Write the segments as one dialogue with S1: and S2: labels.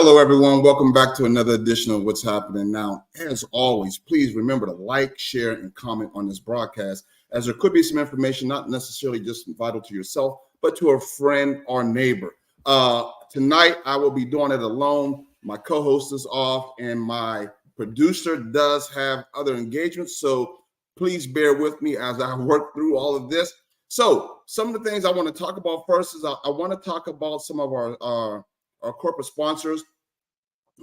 S1: Hello, everyone. Welcome back to another edition of What's Happening Now. As always, please remember to like, share, and comment on this broadcast, as there could be some information not necessarily just vital to yourself, but to a friend or neighbor. Tonight, I will be doing it alone. My co-host is off, and my producer does have other engagements, so please bear with me as I work through all of this. So some of the things I want to talk about first is I want to talk about some of our corporate sponsors.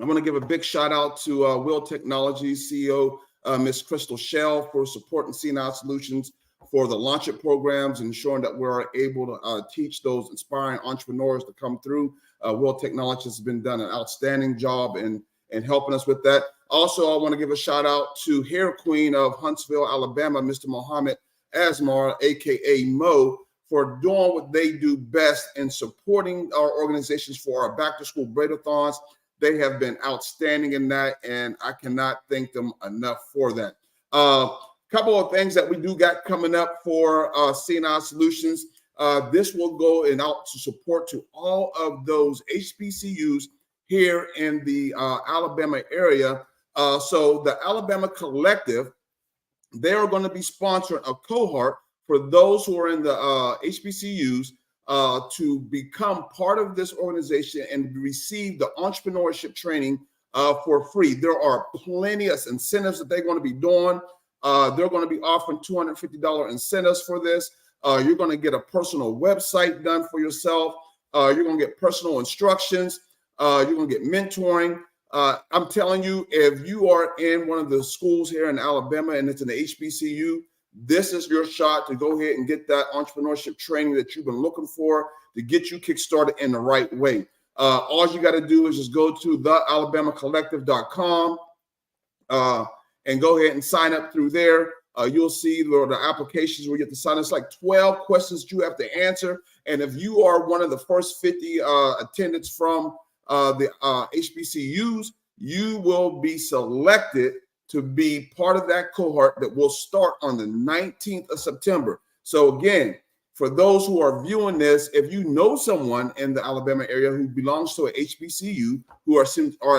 S1: I want to give a big shout out to Will Technologies CEO, Ms. Crystal Shell, for supporting C&I Solutions for the Launch It programs, ensuring that we're able to teach those inspiring entrepreneurs to come through. Will Technologies has been done an outstanding job in helping us with that. Also, I want to give a shout out to Hair Queen of Huntsville, Alabama, Mr. Mohammed Asmar, aka Mo, for doing what they do best in supporting our organizations for our back-to-school braid-a-thons. They have been outstanding in that, and I cannot thank them enough for that. Couple of things that we do got coming up for C&I Solutions. This will go out to support to all of those HBCUs here in the Alabama area. So the Alabama Collective, they are going to be sponsoring a cohort for those who are in the HBCUs to become part of this organization and receive the entrepreneurship training for free. There are plenty of incentives that they're going to be doing. They're going to be offering $250 incentives for this. You're going to get a personal website done for yourself. You're going to get personal instructions. You're going to get mentoring. I'm telling you, if you are in one of the schools here in Alabama and it's an HBCU, this is your shot to go ahead and get that entrepreneurship training that you've been looking for to get you kickstarted in the right way. All you got to do is just go to thealabamacollective.com and go ahead and sign up through there. You'll see the applications where you have to sign. It's like 12 questions you have to answer. And if you are one of the first 50 attendants from the HBCUs, you will be selected to be part of that cohort that will start on the 19th of September. So again, for those who are viewing this, if you know someone in the Alabama area who belongs to a HBCU, who are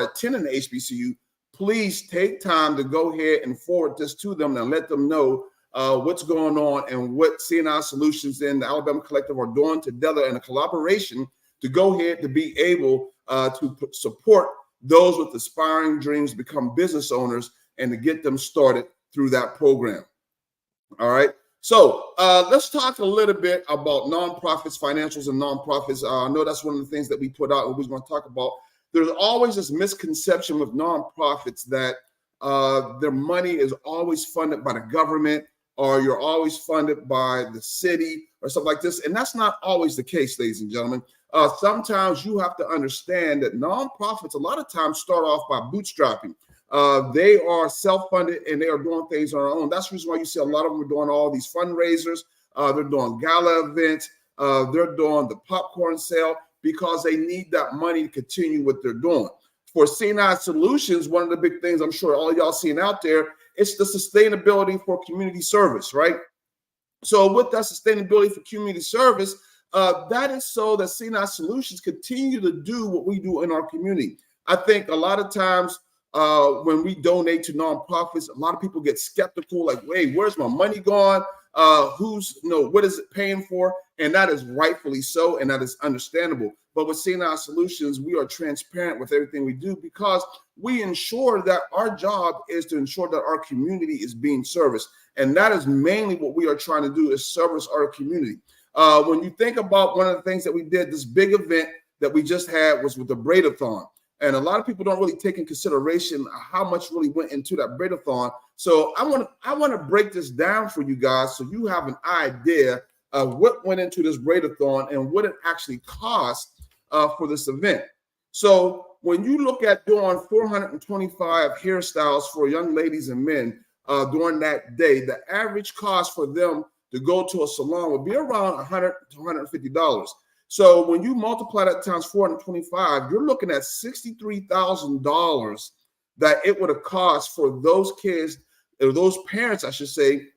S1: attending the HBCU, please take time to go ahead and forward this to them and let them know what's going on and what C&I Solutions and the Alabama Collective are doing together in a collaboration to go ahead to be able to support those with aspiring dreams to become business owners and to get them started through that program. All right. So let's talk a little bit about nonprofits, financials, and nonprofits. I know that's one of the things that we put out and we're going to talk about. There's always this misconception with nonprofits that their money is always funded by the government, or you're always funded by the city or something like this. And that's not always the case, ladies and gentlemen. Sometimes you have to understand that nonprofits a lot of times start off by bootstrapping. They are self-funded and they are doing things on their own. That's the reason why you see a lot of them are doing all these fundraisers. They're doing gala events. They're doing the popcorn sale because they need that money to continue what they're doing. For C&I Solutions, one of the big things I'm sure all of y'all seeing out there, it's the sustainability for community service, right? So with that sustainability for community service, that is so that C&I Solutions continue to do what we do in our community. I think a lot of times when we donate to nonprofits, a lot of people get skeptical, like, wait, where's my money gone? What is it paying for? And that is rightfully so, and that is understandable. But with C&I Solutions, we are transparent with everything we do because we ensure that our job is to ensure that our community is being serviced. And that is mainly what we are trying to do, is service our community. When you think about one of the things that we did, this big event that we just had was with the Braid-a-thon. And a lot of people don't really take in consideration how much really went into that Braid-a-thon. So I want to break this down for you guys so you have an idea of what went into this Braid-a-thon and what it actually cost for this event. So when you look at doing 425 hairstyles for young ladies and men during that day, the average cost for them to go to a salon would be around $100 to $150. So when you multiply that times 425, you're looking at $63,000 that it would have cost for those kids, or those parents, I should say,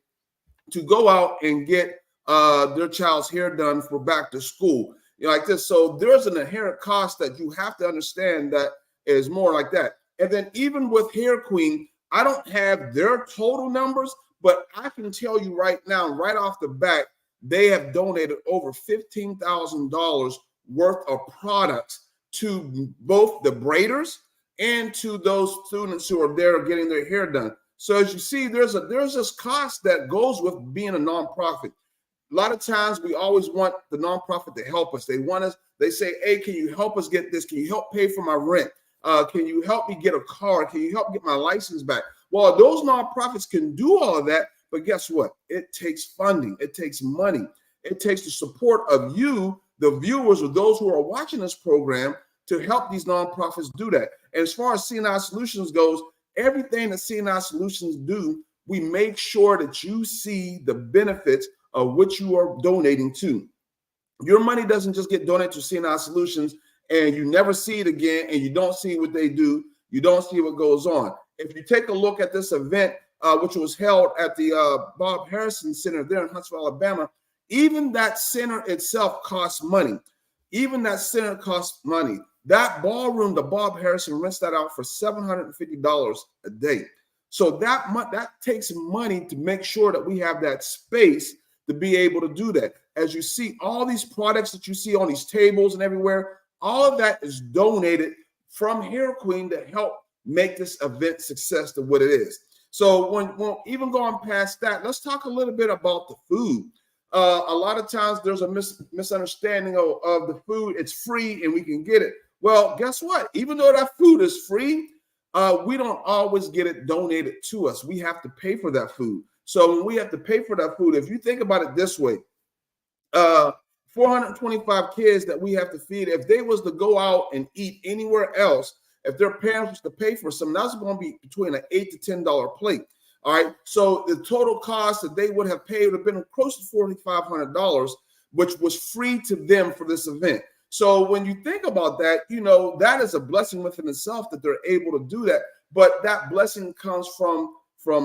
S1: to go out and get their child's hair done for back to school. Like this. So there's an inherent cost that you have to understand, that is more like that. And then even with Hair Queen, I don't have their total numbers, but I can tell you right now, right off the bat, they have donated over $15,000 worth of products to both the braiders and to those students who are there getting their hair done. So as you see, there's this cost that goes with being a nonprofit. A lot of times we always want the nonprofit to help us. They want us, they say, hey, can you help us get this? Can you help pay for my rent? Can you help me get a car? Can you help get my license back? Well, those nonprofits can do all of that, but guess what? It takes funding. It takes money. It takes the support of you, the viewers, or those who are watching this program, to help these nonprofits do that. And as far as CNI Solutions goes, everything that CNI Solutions do, we make sure that you see the benefits of what you are donating to. Your money doesn't just get donated to CNI Solutions and you never see it again, and you don't see what they do. You don't see what goes on. If you take a look at this event, which was held at the Bob Harrison Center there in Huntsville, Alabama, even that center itself costs money. Even that center costs money. That ballroom, the Bob Harrison, rents that out for $750 a day. So that takes money to make sure that we have that space to be able to do that. As you see, all these products that you see on these tables and everywhere, all of that is donated from Hair Queen to help make this event success to what it is. So when even going past that, let's talk a little bit about the food. A lot of times there's a misunderstanding of the food. It's free and we can get it. Well, guess what? Even though that food is free, we don't always get it donated to us. We have to pay for that food. So when we have to pay for that food, if you think about it this way, 425 kids that we have to feed, if they was to go out and eat anywhere else, if their parents was to pay for some, that's going to be between an $8 to $10 plate. All right. So the total cost that they would have paid would have been close to $4,500, which was free to them for this event. So when you think about that, you know, that is a blessing within itself that they're able to do that. But that blessing comes from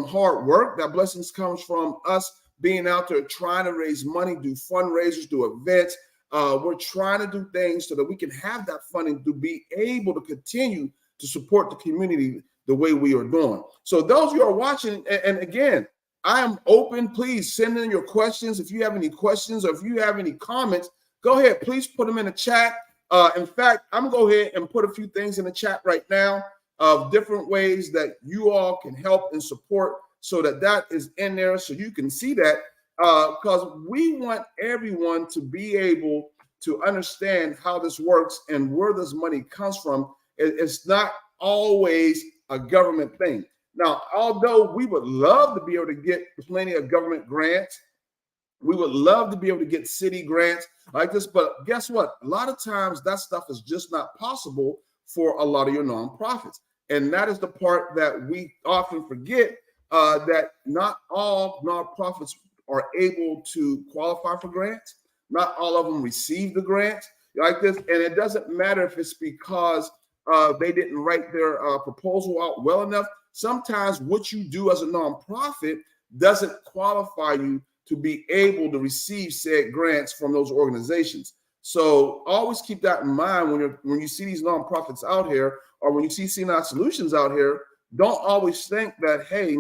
S1: hard work. That blessing comes from us being out there trying to raise money, do fundraisers, do events. We're trying to do things so that we can have that funding to be able to continue to support the community the way we are doing. So those who are watching, and again, I am open. Please send in your questions. If you have any questions or if you have any comments, go ahead. Please put them in the chat. In fact, I'm going to go ahead and put a few things in the chat right now of different ways that you all can help and support, so that is in there so you can see that, because we want everyone to be able to understand how this works and where this money comes from. It's not always a government thing. Now, although we would love to be able to get plenty of government grants, we would love to be able to get city grants like this, but guess what? A lot of times that stuff is just not possible for a lot of your nonprofits. And that is the part that we often forget, that not all nonprofits are able to qualify for grants. Not all of them receive the grants like this. And it doesn't matter if it's because they didn't write their proposal out well enough. Sometimes what you do as a nonprofit doesn't qualify you to be able to receive said grants from those organizations. So always keep that in mind when you see these nonprofits out here, or when you see CNI Solutions out here. Don't always think that, hey,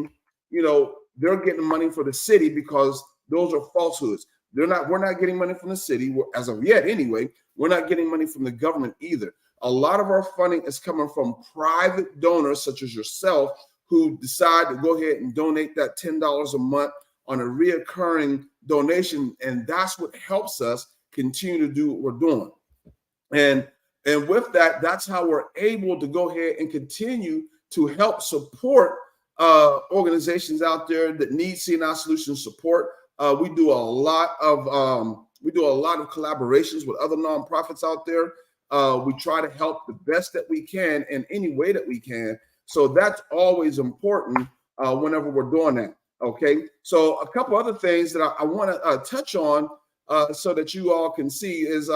S1: you know, they're getting money for the city, because those are falsehoods. We're not getting money from the city as of yet. Anyway, we're not getting money from the government either. A lot of our funding is coming from private donors such as yourself, who decide to go ahead and donate that $10 a month on a reoccurring donation. And that's what helps us continue to do what we're doing. And with that, that's how we're able to go ahead and continue to help support organizations out there that need CNI Solutions support. We do a lot of collaborations with other nonprofits out there. We try to help the best that we can in any way that we can. So that's always important whenever we're doing that. Okay. So a couple other things that I want to touch on so that you all can see is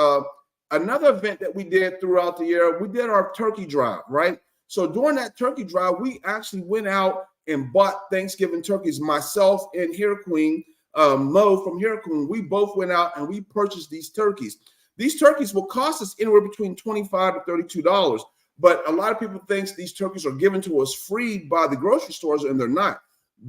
S1: another event that we did throughout the year. We did our turkey drive, right? So during that turkey drive, we actually went out and bought Thanksgiving turkeys. Myself and Hair Queen, Mo from Hair Queen, we both went out and we purchased these turkeys. These turkeys will cost us anywhere between $25 to $32. But a lot of people think these turkeys are given to us free by the grocery stores, and they're not.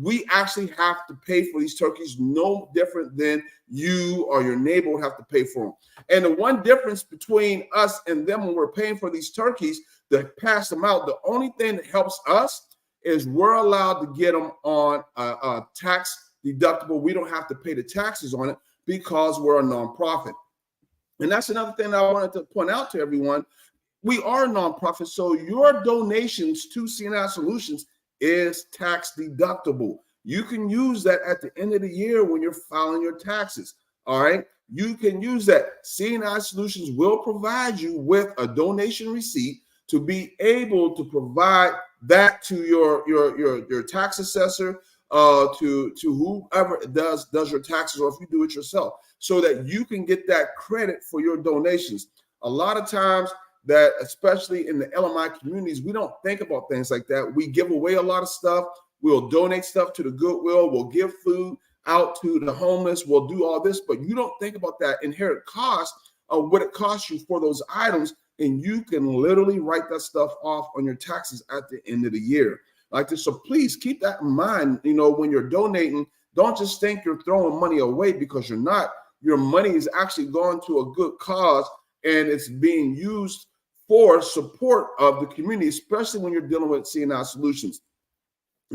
S1: We actually have to pay for these turkeys, no different than you or your neighbor would have to pay for them. And the one difference between us and them when we're paying for these turkeys to pass them out, the only thing that helps us is we're allowed to get them on a tax deductible. We don't have to pay the taxes on it because we're a nonprofit. And that's another thing that I wanted to point out to everyone. We are a nonprofit, so your donations to CNI Solutions is tax deductible. You can use that at the end of the year when you're filing your taxes. All right. You can use that. CNI Solutions will provide you with a donation receipt to be able to provide that to your tax assessor, to whoever does your taxes, or if you do it yourself, so that you can get that credit for your donations. A lot of times, that especially in the LMI communities, we don't think about things like that. We give away a lot of stuff. We'll donate stuff to the Goodwill. We'll give food out to the homeless. We'll do all this, but you don't think about that inherent cost of what it costs you for those items. And you can literally write that stuff off on your taxes at the end of the year. Like this. So please keep that in mind. When you're donating, don't just think you're throwing money away, because you're not. Your money is actually going to a good cause, and it's being used for support of the community, especially when you're dealing with CNI Solutions.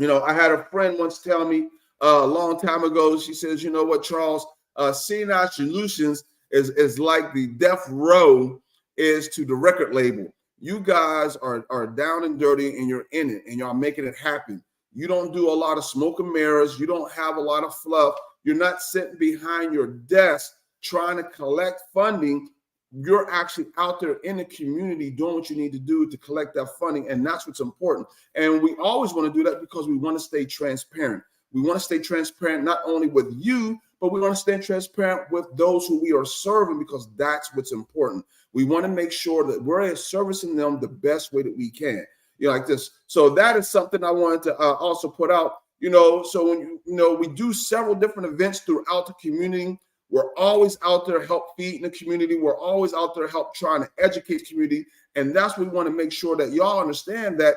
S1: I had a friend once tell me a long time ago, she says, you know what, Charles, CNI Solutions is like the death row is to the record label. You guys are down and dirty, and you're in it, and y'all making it happen. You don't do a lot of smoke and mirrors. You don't have a lot of fluff. You're not sitting behind your desk trying to collect funding. You're actually out there in the community doing what you need to do to collect that funding. And that's what's important. And we always want to do that because we want to stay transparent. We want to stay transparent not only with you, but we want to stay transparent with those who we are serving, because that's what's important. We want to make sure that we're servicing them the best way that we can, like this. So that is something I wanted to also put out, so when we do several different events throughout the community. We're always out there help feeding the community. We're always out there help trying to educate the community. And that's what we want to make sure that y'all understand, that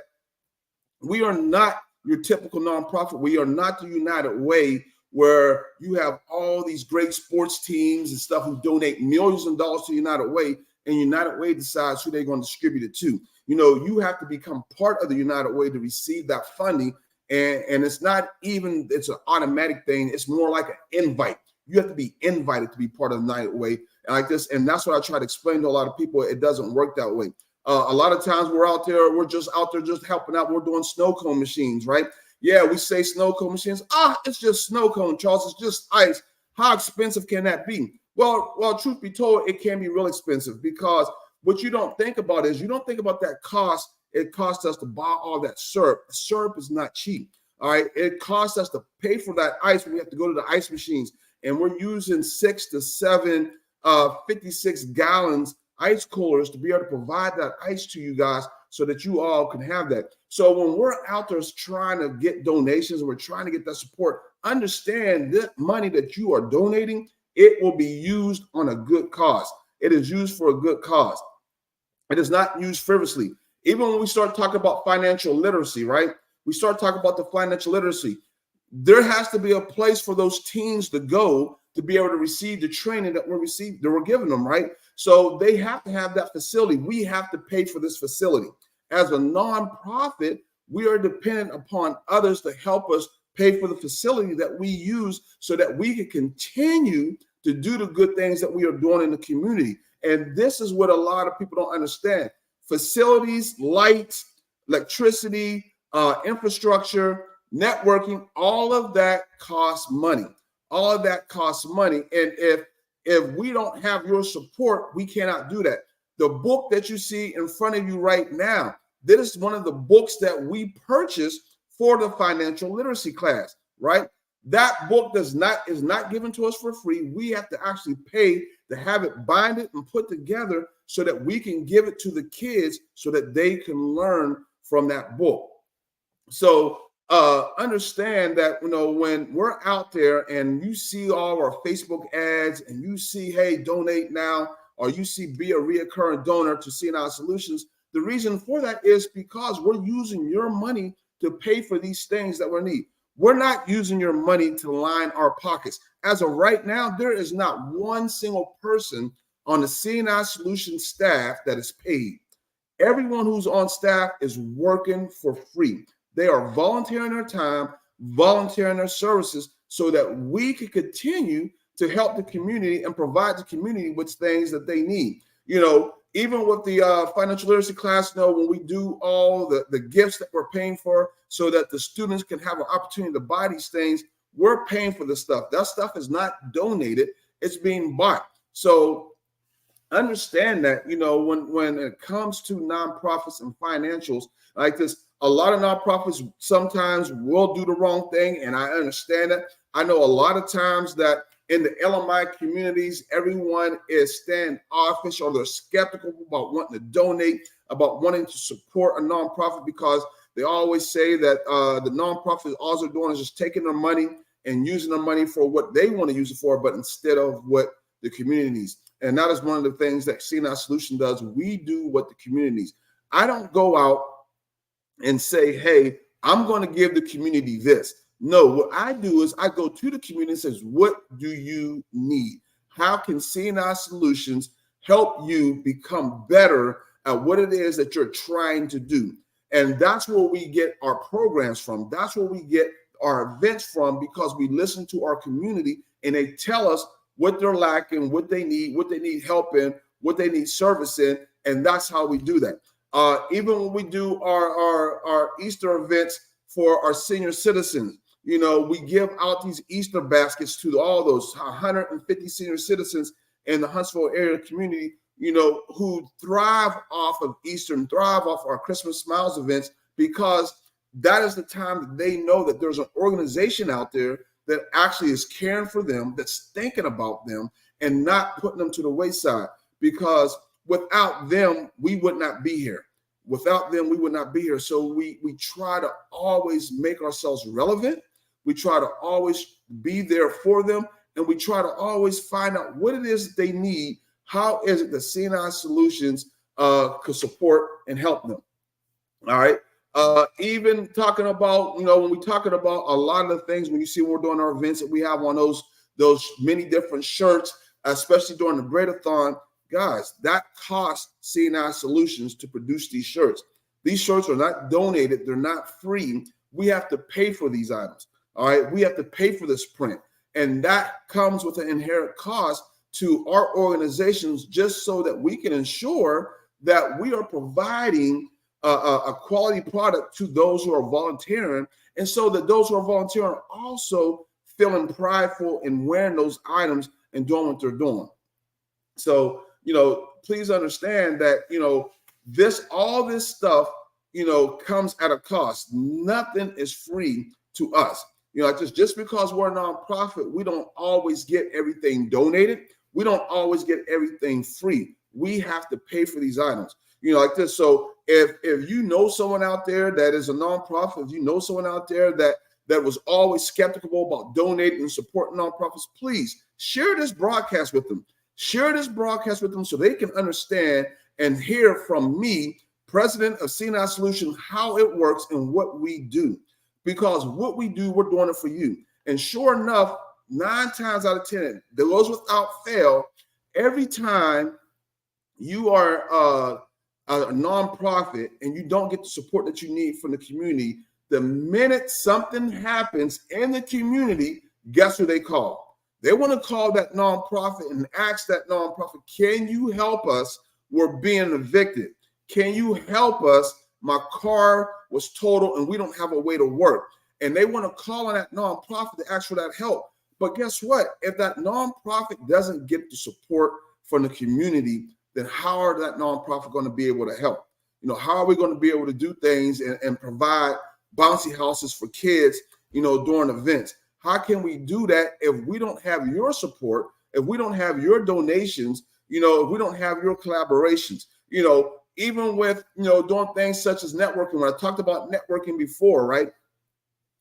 S1: we are not your typical nonprofit. We are not the United Way, where you have all these great sports teams and stuff who donate millions of dollars to United Way, and United Way decides who they're going to distribute it to. You have to become part of the United Way to receive that funding. And it's not even, it's an automatic thing. It's more like an invite. You have to be invited to be part of the United Way like this. And that's what I try to explain to a lot of people. It doesn't work that way. A lot of times we're just out there just helping out. We're doing snow cone machines, right? Yeah, we say snow cone machines. It's just snow cone, Charles. It's just ice. How expensive can that be? Well, truth be told, it can be real expensive, because what you don't think about is you don't think about that cost. It costs us to buy all that syrup. Syrup is not cheap. All right. It costs us to pay for that ice when we have to go to the ice machines. And we're using 6 to 7 56 gallons ice coolers to be able to provide that ice to you guys so that you all can have that. So when we're out there trying to get donations, and we're trying to get that support, understand that money that you are donating, it will be used on a good cause. It is used for a good cause. It is not used frivolously. Even when we start talking about financial literacy, right? We start talking about the financial literacy. There has to be a place for those teens to go to be able to receive the training that we're giving them, right? So they have to have that facility. We have to pay for this facility. As a nonprofit, we are dependent upon others to help us pay for the facility that we use, so that we can continue to do the good things that we are doing in the community. And this is what a lot of people don't understand. Facilities, lights, electricity, infrastructure, networking, all of that costs money. All of that costs money. And if we don't have your support, we cannot do that. The book that you see in front of you right now, this is one of the books that we purchased for the financial literacy class, right? That book is not given to us for free. We have to actually pay to have it bind it and put together so that we can give it to the kids so that they can learn from that book. So understand that, when we're out there and you see all our Facebook ads and you see, hey, donate now, or you see be a reoccurring donor to CNI Solutions, The reason for that is because we're using your money to pay for these things that we need. We're not using your money to line our pockets. As of right now, there is not one single person on the CNI Solutions staff that is paid. Everyone who's on staff is working for free. They are volunteering their time, volunteering their services so that we can continue to help the community and provide the community with things that they need. Even with the financial literacy class, when we do all the gifts that we're paying for so that the students can have an opportunity to buy these things, we're paying for the stuff. That stuff is not donated, it's being bought. So understand that, when it comes to nonprofits and financials like this, a lot of nonprofits sometimes will do the wrong thing, and I understand that. I know a lot of times that in the LMI communities, everyone is standoffish or they're skeptical about wanting to donate, about wanting to support a nonprofit, because they always say that the nonprofit, all they're doing is just taking their money and using their money for what they want to use it for, but instead of what the community needs. And that is one of the things that CNI Solution does. We do what the community needs. I don't go out and say, hey, I'm going to give the community this. No, what I do is I go to the community and says, what do you need? How can CNI Solutions help you become better at what it is that you're trying to do? And that's where we get our programs from. That's where we get our events from, because we listen to our community and they tell us what they're lacking, what they need help in, what they need service in. And that's how we do that. Even when we do our Easter events for our senior citizens, we give out these Easter baskets to all those 150 senior citizens in the Huntsville area community, who thrive off of Easter and thrive off our Christmas Smiles events, because that is the time that they know that there's an organization out there that actually is caring for them, that's thinking about them and not putting them to the wayside. Because without them, we would not be here. Without them, we would not be here. So we try to always make ourselves relevant. We try to always be there for them. And we try to always find out what it is that they need. How is it that CNI Solutions could support and help them? All right. Even talking about, when we're talking about a lot of the things, when you see when we're doing our events that we have on those many different shirts, especially during the Great-a-thon, guys, that costs CNI Solutions to produce these shirts. These shirts are not donated. They're not free. We have to pay for these items. All right. We have to pay for this print. And that comes with an inherent cost to our organizations, just so that we can ensure that we are providing a quality product to those who are volunteering, and so that those who are volunteering are also feeling prideful in wearing those items and doing what they're doing. So, please understand that, all this stuff, comes at a cost. Nothing is free to us. Just because we're a nonprofit, we don't always get everything donated. We don't always get everything free. We have to pay for these items. Like this. So if you know someone out there that is a nonprofit, if you know someone out there that was always skeptical about donating and supporting nonprofits, please share this broadcast with them. Share this broadcast with them so they can understand and hear from me, president of CNI Solutions, how it works and what we do. Because what we do, we're doing it for you. And sure enough, 9 times out of 10, that goes without fail, every time you are a nonprofit and you don't get the support that you need from the community, the minute something happens in the community, guess who they call? They want to call that nonprofit and ask that nonprofit, can you help us? We're being evicted. Can you help us? My car was totaled and we don't have a way to work. And they want to call on that nonprofit to ask for that help. But guess what? If that nonprofit doesn't get the support from the community, then how are that nonprofit going to be able to help? How are we going to be able to do things and provide bouncy houses for kids, during events? How can we do that if we don't have your support, if we don't have your donations, if we don't have your collaborations? Even with, doing things such as networking. When I talked about networking before, right?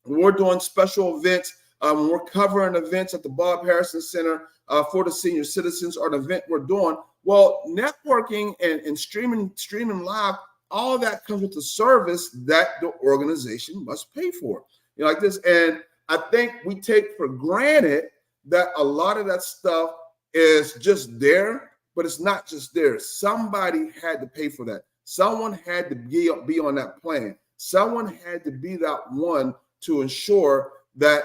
S1: When we're doing special events, when we're covering events at the Bob Harrison Center for the senior citizens, or an event we're doing, well, networking and streaming live all that comes with the service that the organization must pay for. Like this. And I think we take for granted that a lot of that stuff is just there, but it's not just there. Somebody had to pay for that. Someone had to be on that plan. Someone had to be that one to ensure that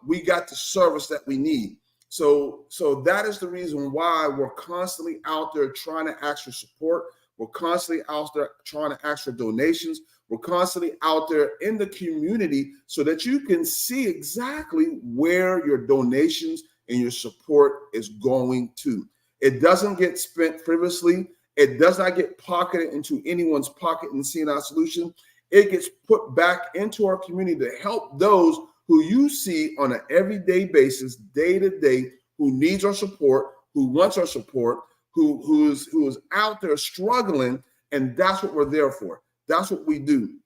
S1: we got the service that we need. So that is the reason why we're constantly out there trying to ask for support. We're constantly out there trying to ask for donations. We're constantly out there in the community so that you can see exactly where your donations and your support is going to. It doesn't get spent frivolously. It does not get pocketed into anyone's pocket in C&I Solutions. It gets put back into our community to help those who you see on an everyday basis, day to day, who needs our support, who wants our support, who is out there struggling, and that's what we're there for. That's what we do.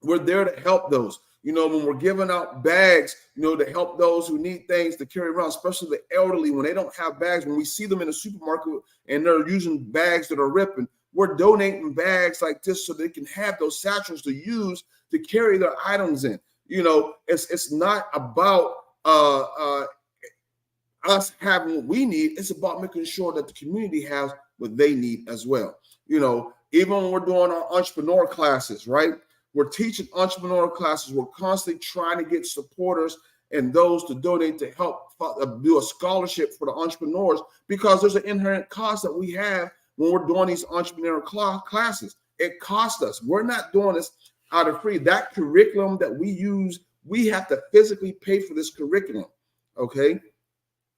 S1: We're there to help those. When we're giving out bags, to help those who need things to carry around, especially the elderly, when they don't have bags, when we see them in the supermarket and they're using bags that are ripping, we're donating bags like this so they can have those satchels to use to carry their items in. It's not about us having what we need. It's about making sure that the community has what they need as well. Even when we're doing our entrepreneur classes, right? We're teaching entrepreneur classes. We're constantly trying to get supporters and those to donate to help do a scholarship for the entrepreneurs, because there's an inherent cost that we have when we're doing these entrepreneur classes. It costs us. We're not doing this out of free. That curriculum that we use, we have to physically pay for this curriculum, okay?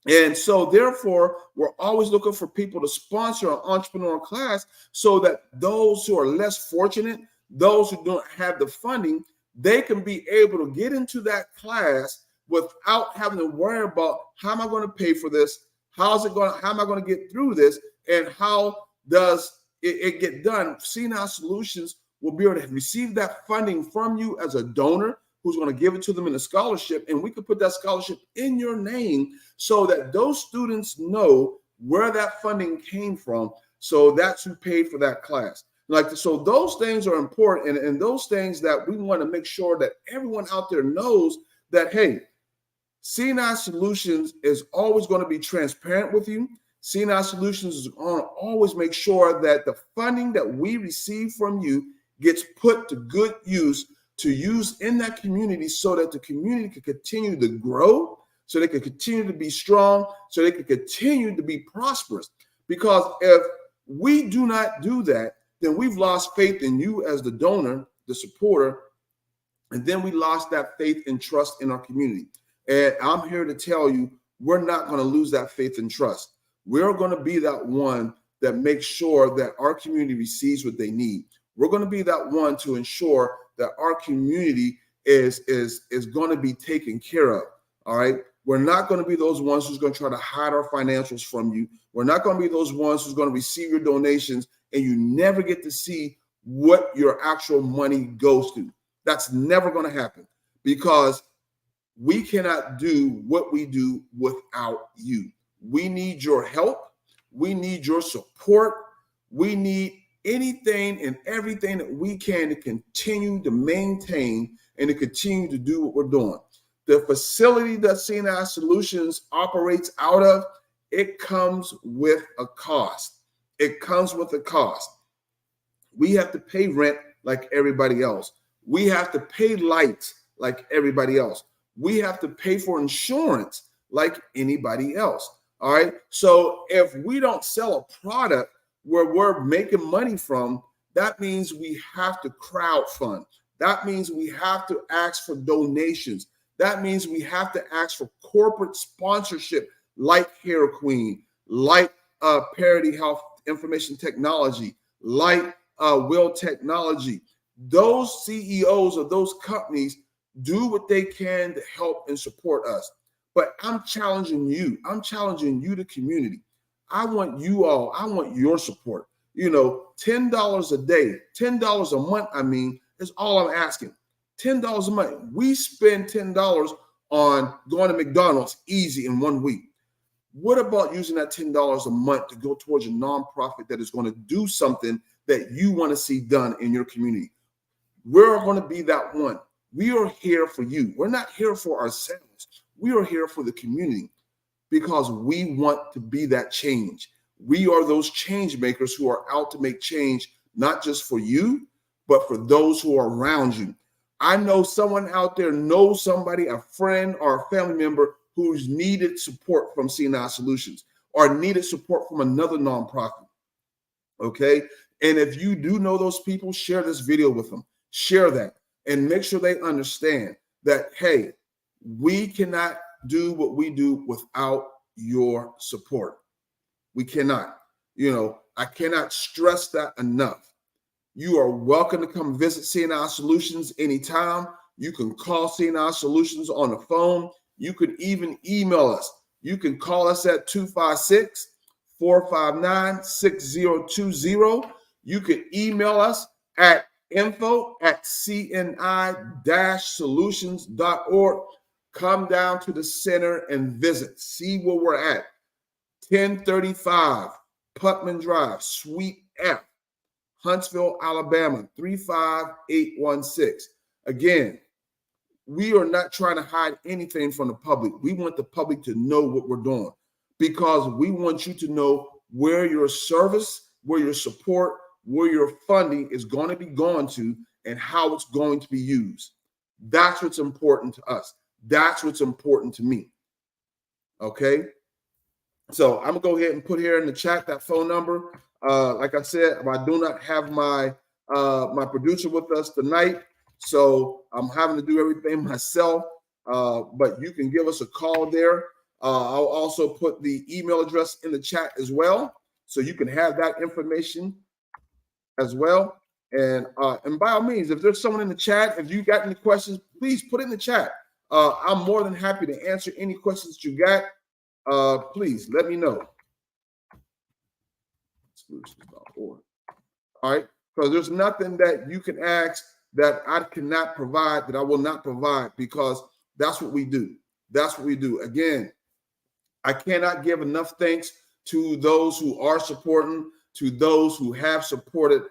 S1: And so therefore, we're always looking for people to sponsor an entrepreneur class so that those who are less fortunate, those who don't have the funding, they can be able to get into that class without having to worry about, how am I going to pay for this? How am I going to get through this? And how does it get done? C&I Solutions will be able to receive that funding from you as a donor who's going to give it to them in a scholarship. And we could put that scholarship in your name so that those students know where that funding came from. So that's who paid for that class. So those things are important, and those things that we want to make sure that everyone out there knows that, hey, C&I Solutions is always going to be transparent with you. C&I Solutions is going to always make sure that the funding that we receive from you gets put to good use, to use in that community, so that the community can continue to grow, so they can continue to be strong, so they can continue to be prosperous. Because if we do not do that, then we've lost faith in you as the donor, the supporter, and then we lost that faith and trust in our community. And I'm here to tell you, we're not going to lose that faith and trust. We're going to be that one that makes sure that our community receives what they need. We're going to be that one to ensure that our community is going to be taken care of. All right. We're not going to be those ones who's going to try to hide our financials from you. We're not going to be those ones who's going to receive your donations and you never get to see what your actual money goes to. That's never going to happen, because we cannot do what we do without you. We need your help. We need your support. We need anything and everything that we can to continue to maintain and to continue to do what we're doing. The facility that C&I Solutions operates out of, it comes with a cost. It comes with a cost. We have to pay rent like everybody else. We have to pay lights like everybody else. We have to pay for insurance like anybody else. All right. So if we don't sell a product where we're making money from, that means we have to crowdfund. That means we have to ask for donations. That means we have to ask for corporate sponsorship like Hair Queen, like Parity Health Information Technology, like Will Technology. Those CEOs of those companies do what they can to help and support us. But I'm challenging you. I'm challenging you, the community. I want you all, I want your support. $10 a day, $10 a month, is all I'm asking. $10 a month. We spend $10 on going to McDonald's easy in 1 week. What about using that $10 a month to go towards a nonprofit that is going to do something that you want to see done in your community. We're going to be that one. We are here for you. We're not here for ourselves. We are here for the community because we want to be that change. We are those change makers who are out to make change, not just for you, but for those who are around you. I know someone out there knows somebody, a friend or a family member who's needed support from CNI Solutions or needed support from another nonprofit. Okay. And if you do know those people, share this video with them. Share that and make sure they understand that, hey, we cannot do what we do without your support. We cannot. I cannot stress that enough. You are welcome to come visit CNI Solutions anytime. You can call CNI Solutions on the phone. You can even email us. You can call us at 256-459-6020. You can email us at info@cni-solutions.org. Come down to the center and visit. See where we're at. 1035 Putman Drive, Suite F, Huntsville, Alabama, 35816. Again, we are not trying to hide anything from the public. We want the public to know what we're doing because we want you to know where your service, where your support, where your funding is going to be going to and how it's going to be used. That's what's important to us. That's what's important to me. Okay. So I'm gonna go ahead and put here in the chat that phone number. Like I said, I do not have my producer with us tonight, so I'm having to do everything myself. But you can give us a call there. I'll also put the email address in the chat as well, so you can have that information as well. And by all means, if there's someone in the chat, if you got any questions, please put it in the chat. I'm more than happy to answer any questions that you got. Please let me know. Solutions.org. All right, because there's nothing that you can ask that I cannot provide, that I will not provide, because that's what we do. That's what we do. Again, I cannot give enough thanks to those who are supporting, to those who have supported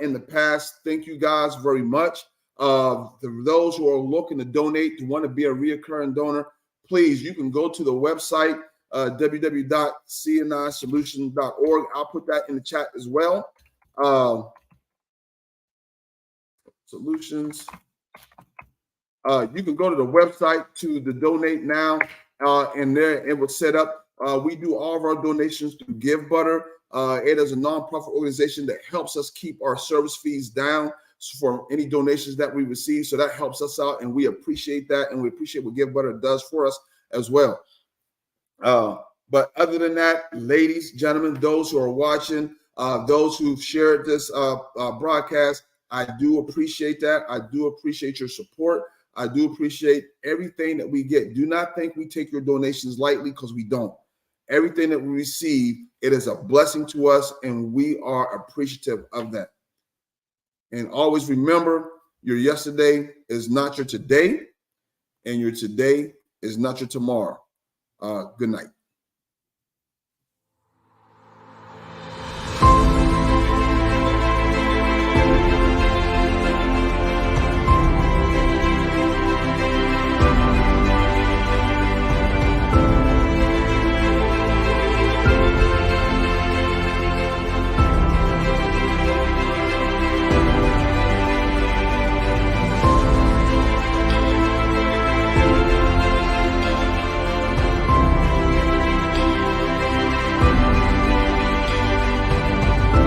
S1: in the past. Thank you guys very much. To those who are looking to donate, to want to be a reoccurring donor, please, you can go to the website, www.cnisolutions.org. I'll put that in the chat as well. Solutions. You can go to the website to the donate now, and there it will set up. We do all of our donations through GiveButter. It is a nonprofit organization that helps us keep our service fees down for any donations that we receive. So that helps us out, and we appreciate that, and we appreciate what GiveButter does for us as well. But other than that, ladies, gentlemen, those who are watching, those who've shared this broadcast, I do appreciate that. I do appreciate your support. I do appreciate everything that we get. Do not think we take your donations lightly, because we don't. Everything that we receive, it is a blessing to us, and we are appreciative of that. And always remember, your yesterday is not your today, and your today is not your tomorrow. Good night.